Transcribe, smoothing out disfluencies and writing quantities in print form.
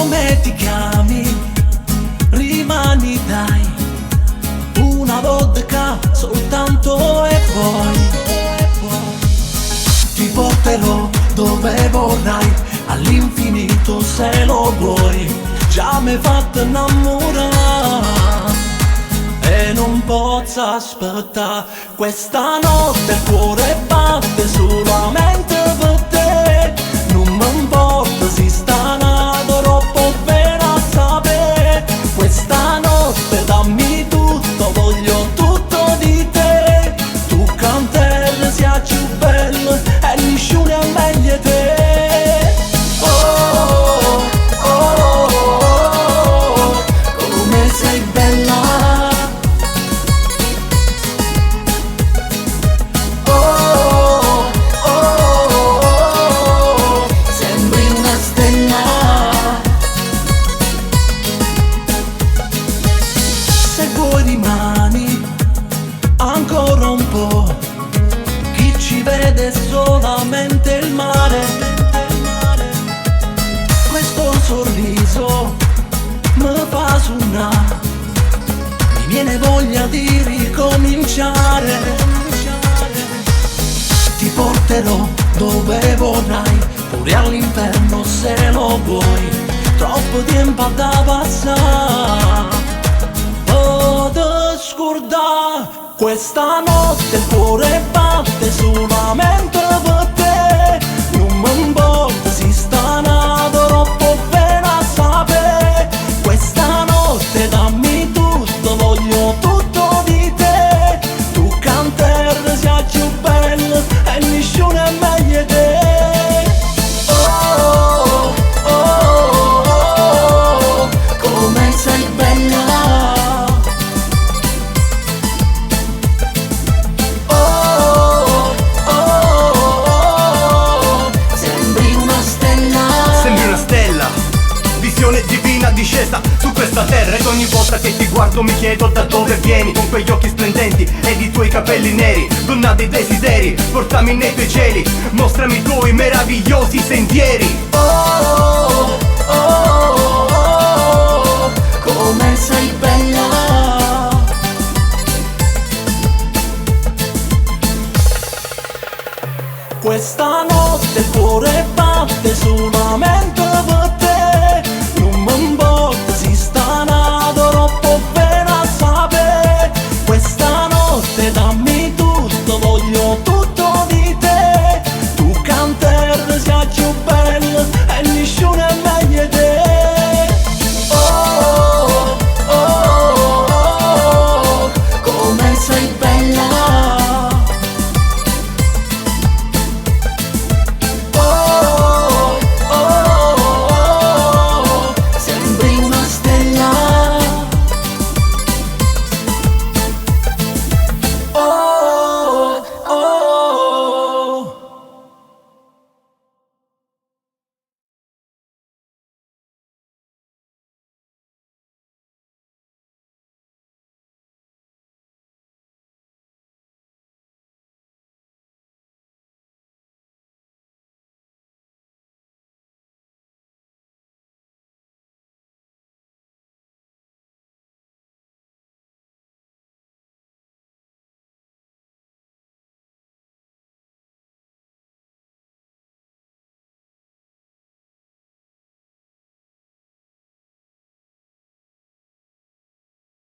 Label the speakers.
Speaker 1: come ti chiami? Rimani dai, una vodka soltanto e poi ti porterò dove vorrai, all'infinito se lo vuoi. Già mi hai fatto innamorare e non posso aspettare. Questa notte il cuore batte solamente per te. Non mi importa se sta nato troppo bene a sapere. Questa notte dammi tutto, voglio tutto di te. Tu canterle sia più bello e nessuno è meglio te. Oh, oh, oh, oh, come sei bella. Oh, oh, oh, sembri una stella. Se vuoi rimani ancora un po', chi ci vede solamente il mare. Questo sorriso mi fa suonare, mi viene voglia di ricominciare. Ti porterò dove vorrai, pure all'inferno se lo vuoi. Troppo tempo da passare, oh da scordare. Questa notte il cuore batte solamente per te. Non mi importa se sta nato troppo bene a sapere. Questa notte dammi tutto, voglio tutto di te. Tu canterle sia più bello e nessuno è meglio te. Oh, oh, oh, oh, come sei bella. Oh, oh, oh, sembri una stella.
Speaker 2: Sembri una stella, visione divina discesa su questa terra. Ed ogni volta che ti guardo mi chiedo da dove vieni, con quegli occhi splendenti ed i tuoi capelli neri. Donna dei desideri, portami nei tuoi cieli, mostrami i tuoi meravigliosi sentieri.
Speaker 1: Oh, oh,